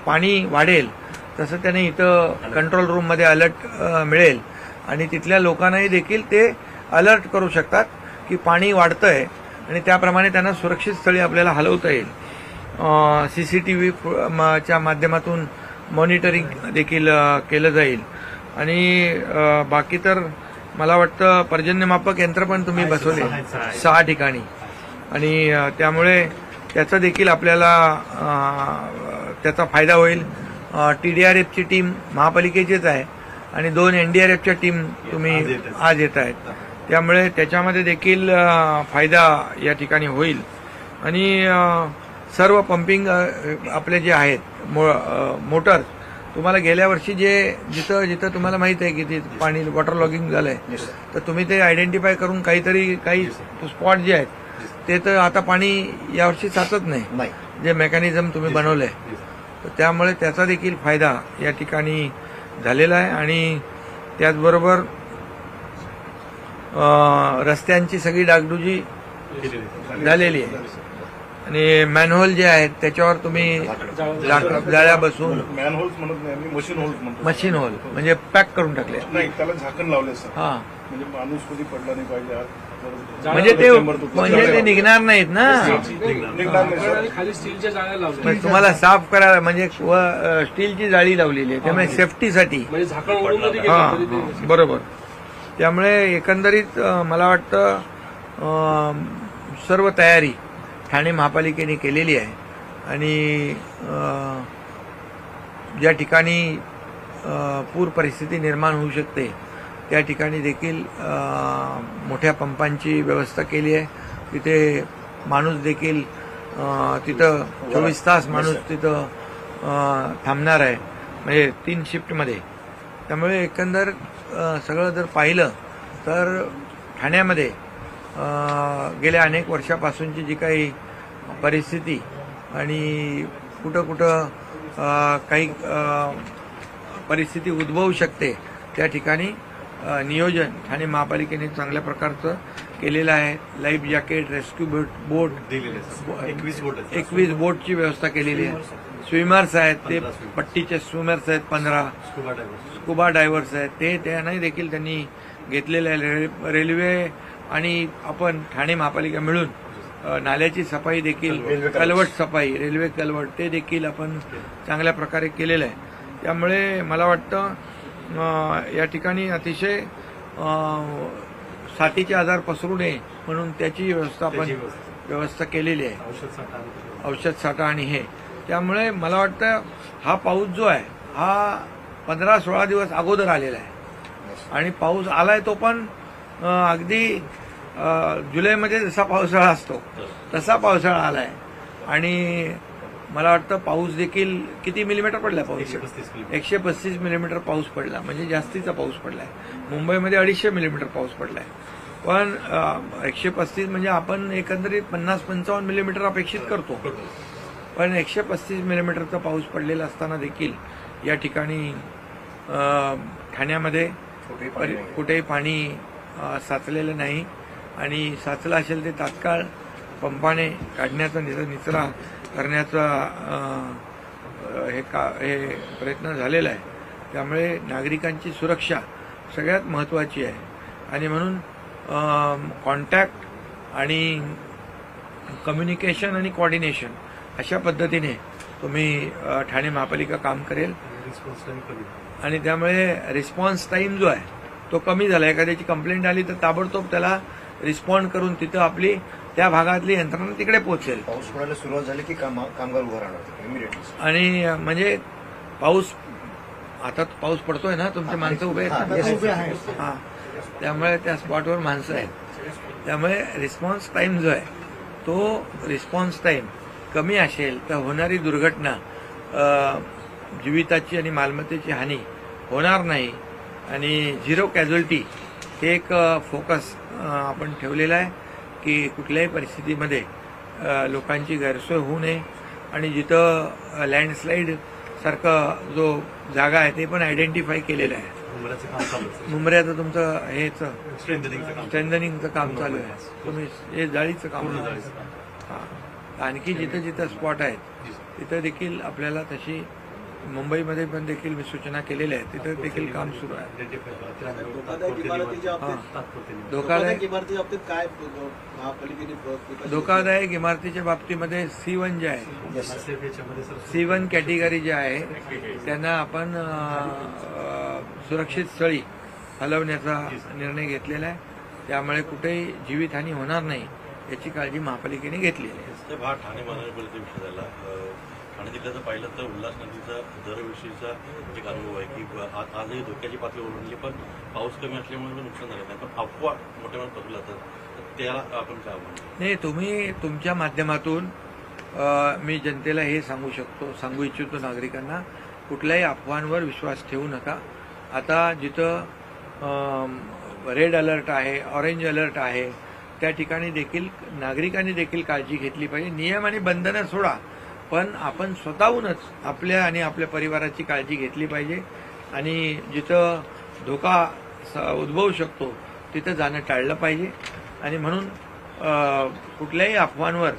पाणी वाढेल तसं त्याने इथं कंट्रोल रूममध्ये अलर्ट मिळेल आणि तिथल्या लोकांनाही देखील ते अलर्ट करू शकतात की पाणी वाढतंय आणि त्याप्रमाणे त्यांना सुरक्षित स्थळी आपल्याला हलवता येईल. CCTVच्या माध्यमातून मॉनिटरिंग देखील केलं जाईल आणि बाकी तर मला वाटतं पर्जन्यमापक यंत्र पण तुम्ही बसवले 6 ठिकाणी आणि त्यामुळे त्याचा देखील आपल्याला त्याचा फायदा होईल. TDRFची टीम महापालिकेचीच आहे आणि 2 NDRFच्या टीम तुम्ही आज येत आहेत, त्यामुळे त्याच्यामध्ये देखील फायदा या ठिकाणी होईल आणि सर्व पंपिंग आपले जे आहेत मोटर तुम्हाला गेल्या वर्षी जिथं जिथं तुम्हाला माहित आहे की ते पाणी वॉटर लॉगिंग झालंय तर तुम्ही ते आयडेंटिफाय करून काही स्पॉट जे आहेत ते तर आता पाणी यावर्षी साचत नाही, जे मेकॅनिझम तुम्ही बनवलंय तर त्यामुळे त्याचा देखील फायदा या ठिकाणी झालेला आहे आणि त्याचबरोबर रस्त्यांची सगळी डागडुजी झालेली आहे आणि मॅनहोल जे आहेत त्याच्यावर तुम्ही जाळ्या बसून मशीन होल म्हणजे पॅक करून टाकले, त्याला झाकण लावले सर. हा म्हणजे माणूस कधी पडला नाही पाहिजे, म्हणजे ते निघणार नाहीत ना, खाली स्टीलच्या जाळ्या लावल्या. तुम्हाला साफ करायला म्हणजे स्टीलची जाळी लावलेली आहे त्यामुळे सेफ्टीसाठी. बरोबर. त्यामुळे एकंदरीत मला वाटतं सर्व तयारी ठाणे महापालिकेने केलेली आहे आणि ज्या ठिकाणी पूर परिस्थिती निर्माण होऊ शकते त्या ठिकाणी देखील मोठ्या पंपांची व्यवस्था केली आहे. तिथे माणूस देखील तिथं 24 तास माणूस तिथं थांबणार आहे म्हणजे 3 शिफ्टमध्ये. त्यामुळे एकंदर सगळं जर पाहिलं तर ठाण्यामध्ये गेल्या अनेक वर्षापासूनची जी काही परिस्थिती आणि कुठं काही परिस्थिती उद्भवू शकते त्या ठिकाणी नियोजन ठाणे महापालिकेने चांगल्या प्रकारचं केलेलं आहे. लाईफ जॅकेट, रेस्क्यू बोट 21 बोटची व्यवस्था केलेली आहे. स्विमर्स आहेत ते पट्टीचे स्विमर्स आहेत 15, स्कुबा डायव्हर्स आहेत ते त्यांनाही देखील त्यांनी घेतलेले आहे. रेल्वे आणि आपण ठाणे महापालिका मिळून नाल्याची सफाई देखील, कलवट सफाई, रेल्वे कलवट ते देखील आपण चांगल्या प्रकारे केलेलं आहे. त्यामुळे मला वाटतं या ठिकाणी अतिशय साथीचे आजार पसरू नये म्हणून त्याची व्यवस्था केलेली आहे, औषध साठा आणि हे. त्यामुळे मला वाटतं हा पाऊस जो आहे हा 15-16 दिवस अगोदर आलेला आहे आणि पाऊस आलाय तो पण अगदी जुलैमध्ये जसा पावसाळा असतो तसा पावसाळा आलाय आणि मला वाटतं पाऊस देखील किती मिलीमीटर पडला पाऊस? 135 मिलीमीटर पाऊस पडला म्हणजे जास्तीचा पाऊस पडलाय. मुंबईमध्ये 250 मिलीमीटर पाऊस पडलाय पण 135 म्हणजे आपण एकंदरीत 50-55 मिलीमीटर अपेक्षित करतो पण 135 मिलीमीटरचा पाऊस पडलेला असताना देखील या ठिकाणी ठाण्यामध्ये कुठेही पाणी साचलेलं नाही आणि साचलं असेल ते तात्काळ पंपाने काढण्याचा निचरा करण्याचा हे प्रयत्न झालेला आहे. त्यामुळे नागरिकांची सुरक्षा सगळ्यात महत्त्वाची आहे आणि म्हणून कॉन्टॅक्ट आणि कम्युनिकेशन आणि कोऑर्डिनेशन अशा पद्धतीने तुम्ही ठाणे महापालिका काम करेल आणि त्यामुळे रिस्पॉन्स टाईम जो आहे तो कमी झाला. एखाद्याची कंप्लेंट आली तर ताबडतोब त्याला रिस्पॉन्ड करून तिथं आपली त्या भागातली यंत्रणा तिकडे पोहोचेल. पाऊस पडायला सुरुवात झाली की कामगार उभं राहणार इमिडिएटली आणि म्हणजे आता पाऊस पडतोय ना, तुमचे माणसं उभे आहेत हा, त्यामुळे त्या स्पॉटवर माणसं आहेत. त्यामुळे रिस्पॉन्स टाईम जो आहे तो रिस्पॉन्स टाईम कमी असेल तर होणारी दुर्घटना, जीविताची आणि मालमत्तेची हानी होणार नाही आणि 0 कॅज्युअल्टी हे एक फोकस आपण ठेवलेला आहे की कुठल्याही परिस्थितीमध्ये लोकांची गैरसोय होऊ नये आणि जिथं लँडस्लाईड सारखं जो जागा आहे ते पण आयडेंटिफाय केलेलं आहे. मुंबऱ्याचं तुमचं हेच स्ट्रेंथनिंगचं काम चालू आहे, तुम्ही हे जाळीचं काम. हां, आणखी जिथं जिथं स्पॉट आहेत तिथं देखील आपल्याला तशी मुंबईमध्ये पण देखील मी सूचना केलेल्या आहेत, तिथे देखील काम सुरू आहे. धोकादायक इमारतीच्या बाबतीत धोकादायक इमारतीच्या बाबतीत काय महापालिकेने धोकादायक इमारतीच्या बाबतीमध्ये C1 जे आहे, C1 कॅटेगरी जे आहे त्यांना आपण सुरक्षित स्थळी हलवण्याचा निर्णय घेतलेला आहे. त्यामुळे कुठेही जीवितहानी होणार नाही याची काळजी महापालिकेने घेतलेली आहे. ठाणे महानगरपालिकेचा विषय झाला. ठाणे जिल्ह्याचं पाहिलं तर उल्हास नदीचा दरवर्षीचा एक अनुभव आहे की आजही धोक्याची पातळी ओलांडली, पण पाऊस कमी असल्यामुळे नुकसान झालं नाही. पण अफवा मोठ्या प्रमाणात पसरल्या जातात, त्याला आपण काय म्हणतो? नाही, तुम्ही तुमच्या माध्यमातून मी जनतेला हे सांगू इच्छितो नागरिकांना, कुठल्याही अफवांवर विश्वास ठेवू नका. आता जिथं रेड अलर्ट आहे, ऑरेंज अलर्ट आहे, त्या ठिकाणी देखील नागरिकांनी देखील काळजी घेतली पाहिजे. नियम आणि बंधनं सोडा, पण आपण स्वतःहूनच आपल्या आणि आपल्या परिवाराची काळजी घेतली पाहिजे. आणि जिथं धोका उद्भवू शकतो तिथं जाणं टाळलं पाहिजे. आणि म्हणून कुठल्याही अफवांवर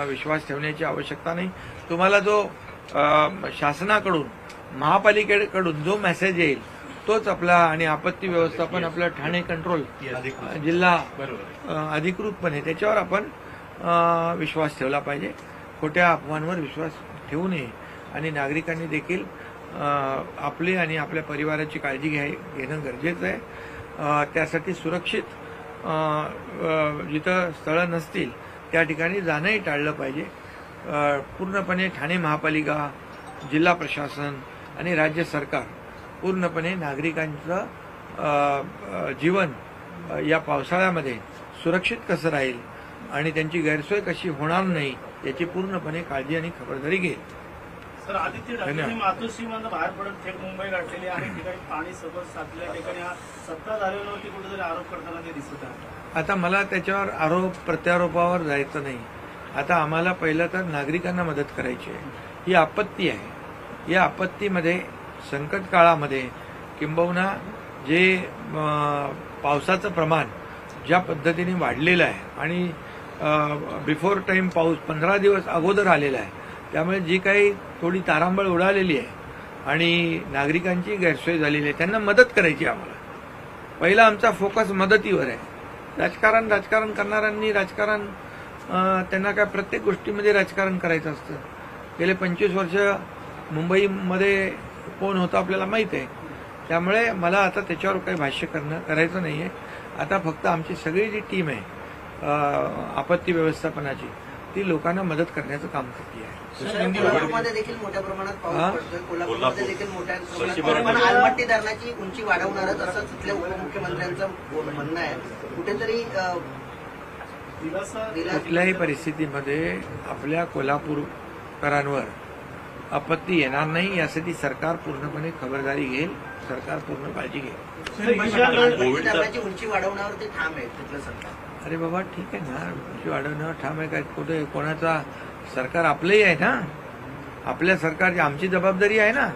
विश्वास ठेवण्याची आवश्यकता नाही. तुम्हाला जो शासनाकडून, महापालिकेकडून जो मेसेज येईल तोच आपला, आणि आपत्ती व्यवस्थापन आपलं ठाणे कंट्रोल जिल्हा अधिकृतपणे त्याच्यावर आपण विश्वास ठेवला पाहिजे. खोट्या अफवांवर विश्वास ठेवू नये. आणि नागरिकांनी देखील आपली आणि आपल्या परिवाराची काळजी घेणं गरजेचं आहे. त्यासाठी सुरक्षित जिथं स्थळं नसतील त्या ठिकाणी जाणंही टाळलं पाहिजे. पूर्णपणे ठाणे महापालिका, जिल्हा प्रशासन आणि राज्य सरकार पूर्णपणे नागरिकांचं जीवन या पावसाळ्यामध्ये सुरक्षित कसं राहील आणि त्यांची गैरसोय कशी होणार नाही याची पूर्णपणे काळजी आणि खबरदारी घेईल. सर, आदित्य ठाकरेंनी मातोश्रीमधून बाहेर पडत थेट मुंबई गाठलेली आहे. ठिकाणी पाणी सगळं साचल्या ठिकाणी सत्ता झाल्यावरती कुठेतरी आरोप करताना ते दिसत आहे. आता मला त्याच्यावर आरोप प्रत्यारोपावर जायचं नाही. आता आम्हाला पहिलं तर नागरिकांना मदत करायची आहे. ही आपत्ती आहे. या आपत्तीमध्ये, संकट काळामध्ये किंबहुना जे पावसाचं प्रमाण ज्या पद्धतीने वाढलेलं आहे आणि बिफोर टाईम पाऊस 15 दिवस अगोदर आलेला आहे, त्यामुळे जी काही थोडी तारांबळ उडालेली आहे आणि नागरिकांची गैरसोय झालेली आहे, त्यांना मदत करायची आम्हाला. पहिला आमचा फोकस मदतीवर आहे. राजकारण करणाऱ्यांनी राजकारण, त्यांना काय प्रत्येक गोष्टीमध्ये राजकारण करायचं असतं. गेले 25 वर्ष मुंबईमध्ये कोण होतं आपल्याला माहीत आहे. त्यामुळे मला आता त्याच्यावर काही भाष्य करायचं नाही आहे. आता फक्त आमची सगळी जी टीम आहे आपत्ती व्यवस्थापनाची, ती लोकांना मदत करण्याचं काम करते आहे. कोल्हापूरमध्ये देखील मोठ्या प्रमाणात पाऊस पडतोय. कोल्हापूरमध्ये देखील मोठ्या प्रमाणात आलमट्टी धरणाची उंची वाढवणारच असं तिथल्या उपमुख्यमंत्र्यांचं म्हणणं आहे. कुठेतरी कुठल्याही परिस्थितीमध्ये आपल्या कोल्हापूरकरांवर आपत्ती येणार नाही यासाठी सरकार पूर्णपणे खबरदारी घेईल. सरकार पूर्ण काळजी घेईल. धरणाची उंची वाढवण्यावर ते ठाम आहे तिथलं सरकार. अरे बाबा, ठीक आहे ना, उंची वाढवण्यावर ठाम आहे. काय कुठे कोणाचा सरकार आपलंही आहे ना. आपल्या सरकारची आमची जबाबदारी आहे ना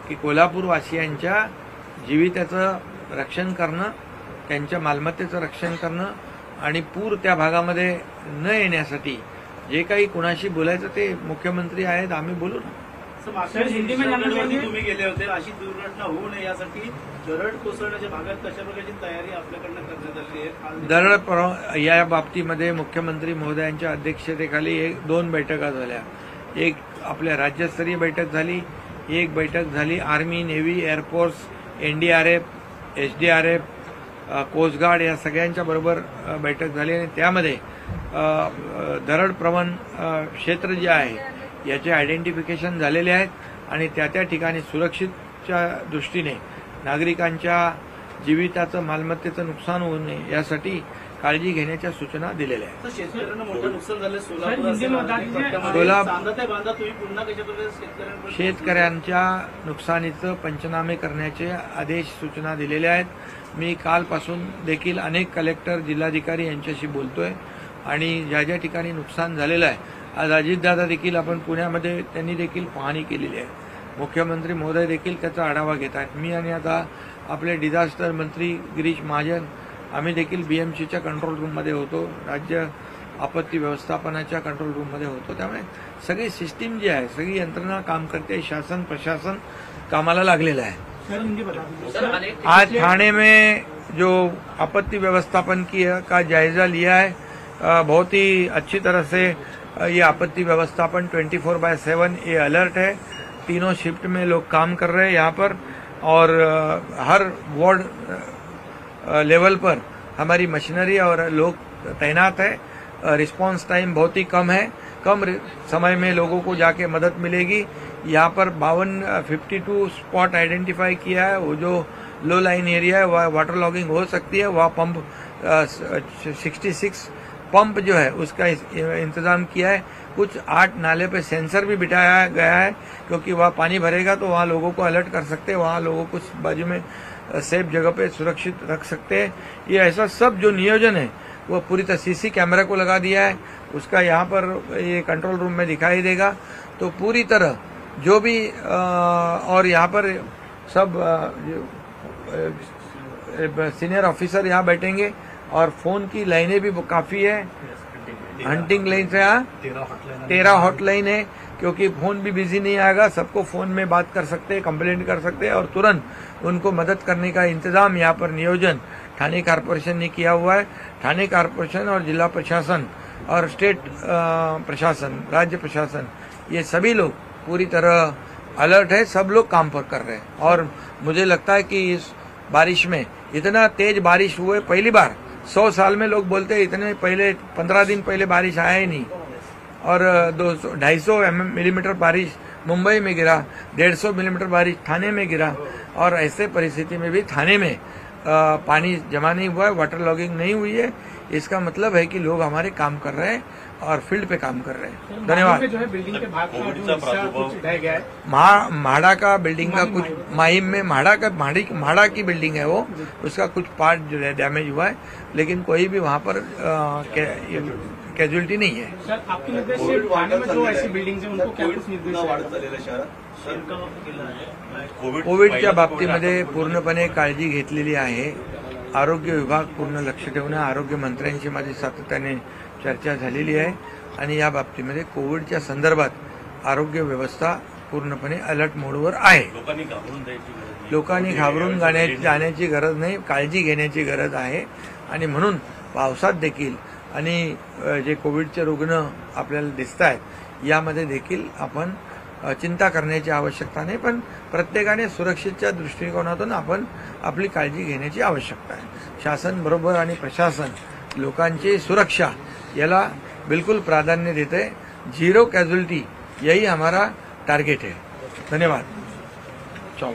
की कोल्हापूरवासियांच्या जीविताचं रक्षण करणं, त्यांच्या मालमत्तेचं रक्षण करणं आणि पूर त्या भागामध्ये न येण्यासाठी जे काही कुणाशी बोलायचं ते मुख्यमंत्री आहेत, आम्ही बोलू ना. तुम्ही गेले होते, अशी दुर्घटना होऊ नये यासाठी दरड कोसळण्याच्या भागात कशा प्रकारची तयारी आपल्याकडनं करण्यात आली आहे? दरड या बाबतीमध्ये मुख्यमंत्री महोदयांच्या अध्यक्षतेखाली 2 बैठका झाल्या. एक आपल्या राज्यस्तरीय बैठक झाली, एक बैठक झाली army, navy, air force, NDRF, SDRF, coast guard या सगळ्यांच्या बरोबर बैठक झाली. आणि त्यामध्ये दरड प्रवण क्षेत्र जे आहे याचे आयडेंटिफिकेशन झालेले आहेत आणि त्या ठिकाणी सुरक्षितच्या दृष्टीने नागरिकांच्या जीविताचं, मालमत्तेचं नुकसान होऊ नये यासाठी काळजी घेण्याच्या सूचना दिलेल्या आहेत. शेतकऱ्यांना मोठं नुकसान झालं शेतकऱ्यांच्या नुकसानीचं पंचनामे करण्याचे आदेश, सूचना दिलेल्या आहेत. मी कालपासून देखील अनेक कलेक्टर, जिल्हाधिकारी यांच्याशी बोलतोय आणि ज्या ज्या ठिकाणी नुकसान झालेलं आहे, आज अजितदादा देखील आपण पुण्यामध्ये त्यांनी देखील पाहणी केलेली आहे. मुख्यमंत्री महोदय देखील त्याचा आढावा घेत आहेत. मी आणि आता आपले डिझास्टर मंत्री गिरीश महाजन, आम्ही देखील BMCच्या कंट्रोल रूममध्ये होतो. राज्य आपत्ती व्यवस्थापनाच्या कंट्रोल रूममध्ये होतो. त्यामुळे सगळी सिस्टीम जी आहे, सगळी यंत्रणा काम करते, शासन प्रशासन कामाला लागलेलं आहे. आज थाने में जो आपत्ति व्यवस्थापन का जायजा लिया है, बहुत ही अच्छी तरह से ये आपत्ति व्यवस्थापन 24/7 ये अलर्ट है. तीनों शिफ्ट में लोग काम कर रहे हैं यहाँ पर, और हर वार्ड लेवल पर हमारी मशीनरी और लोग तैनात है. रिस्पांस टाइम बहुत ही कम है, कम समय में लोगों को जाके मदद मिलेगी. यहाँ पर 52 स्पॉट आइडेंटिफाई किया है. वो जो लो लाइन एरिया है वहाँ वाटर लॉगिंग हो सकती है, वहाँ पंप 66 पंप जो है उसका इंतजाम किया है. कुछ 8 नाले पे सेंसर भी बिठाया गया है, क्योंकि वहाँ पानी भरेगा तो वहाँ लोगों को अलर्ट कर सकते हैं, वहाँ लोगों को बाजू में सेफ जगह पे सुरक्षित रख सकते हैं. ये ऐसा सब जो नियोजन है वो पूरी तरह सीसी कैमरा को लगा दिया है, उसका यहाँ पर ये कंट्रोल रूम में दिखाई देगा. तो पूरी तरह जो भी और यहाँ पर सब सीनियर ऑफिसर यहाँ बैठेंगे, और फोन की लाइनें भी काफी है. हंटिंग लाइन से यहाँ 13 हॉटलाइन है, क्योंकि फोन भी बिजी नहीं आएगा, सबको फोन में बात कर सकते हैं, कंप्लेंट कर सकते हैं, और तुरंत उनको मदद करने का इंतजाम यहाँ पर नियोजन ठाणे कारपोरेशन ने किया हुआ है. ठाणे कारपोरेशन और जिला प्रशासन और स्टेट प्रशासन, राज्य प्रशासन, ये सभी लोग पूरी तरह अलर्ट है. सब लोग काम पर कर रहे हैं, और मुझे लगता है कि इस बारिश में इतना तेज बारिश हुए पहली बार 100 साल में. लोग बोलते हैं इतने पहले 15 दिन पहले बारिश आया ही नहीं, और 250 मिलीमीटर बारिश मुंबई में गिरा, 150 मिलीमीटर बारिश थाने में गिरा. और ऐसे परिस्थिति में भी थाने में पानी जमा नहीं हुआ है, वाटर लॉगिंग नहीं हुई है. इसका मतलब है कि लोग हमारे काम कर रहे हैं और फील्ड पे काम कर रहे हैं. धन्यवाद. जो है बिल्डिंग के भाग का जो हिस्सा कुछ ढह गया है, म्हाड़ा का बिल्डिंग का कुछ, माहिम में म्हाड़ा की बिल्डिंग है वो, उसका कुछ पार्ट जो है डैमेज हुआ है, लेकिन कोई भी वहाँ पर कैजुअलिटी नहीं है. सर आपके निर्देश से थाने में जो ऐसी बिल्डिंग है उनको क्या कुछ निर्देश वाढत चाललेल्या शहरात कोविडच्या बाबतीमध्ये पूर्णपणे काळजी घेतलेली आहे. आरोग्य विभाग पूर्ण लक्ष ठेवून, आरोग्य मंत्र्यांशी माझी सातत्याने चर्चा झालेली आहे, आणि या बाबतीमध्ये कोविडच्या संदर्भात आरोग्य व्यवस्था पूर्णपणे अलर्ट मोडवर आहे. लोकांनी घाबरून जाण्याची गरज नाही, काळजी घेण्याची गरज आहे. आणि म्हणून पावसात देखील आणि जे कोविडचे रुग्ण आपल्याला दिसत आहेत यामध्ये देखील आपण चिंता करण्याची आवश्यकता नाही, पण प्रत्येकाने सुरक्षेच्या दृष्टिकोनातून आपण आपली काळजी घेण्याची आवश्यकता आहे. शासन बरोबर आणि प्रशासन लोकांची सुरक्षा याला बिल्कुल प्राधान्य देते. 0 कैजुअलिटी यही हमारा टारगेट है. धन्यवाद. चलो.